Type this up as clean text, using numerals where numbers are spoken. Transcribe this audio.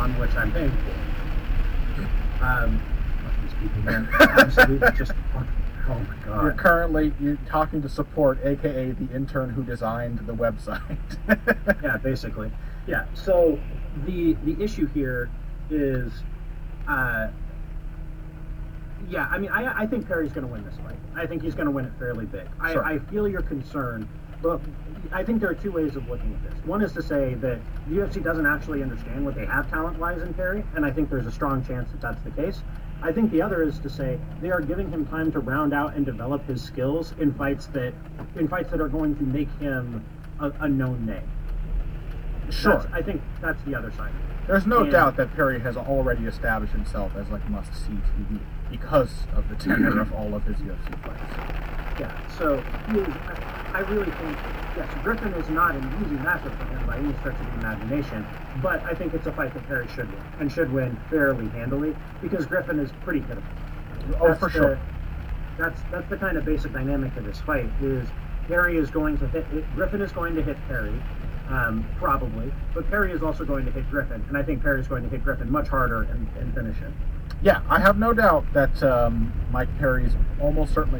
on which I'm paying for. These people, man, absolutely just. Oh my god. You're talking to support, aka the intern who designed the website. Yeah, basically. Yeah. So the issue here is, yeah. I mean, I think Perry's going to win this fight. I think he's going to win it fairly big. Sure. I feel your concern, but I think there are two ways of looking at this. One is to say that the UFC doesn't actually understand what they have talent-wise in Perry, and I think there's a strong chance that that's the case. I think the other is to say they are giving him time to round out and develop his skills in fights that are going to make him a known name. Sure. I think that's the other side. There's no doubt that Perry has already established himself as like must-see TV because of the tenure of all of his UFC fights. Yeah, so he is, I really think, yes, Griffin is not an easy matchup for him by any stretch of the imagination, but I think it's a fight that Perry should win, and should win fairly handily, because Griffin is pretty hittable. Oh, for sure. That's the kind of basic dynamic of this fight, is Perry is going to hit, Griffin is going to hit Perry, probably, but Perry is also going to hit Griffin, and I think Perry is going to hit Griffin much harder and finish him. Yeah, I have no doubt that Mike Perry is almost certainly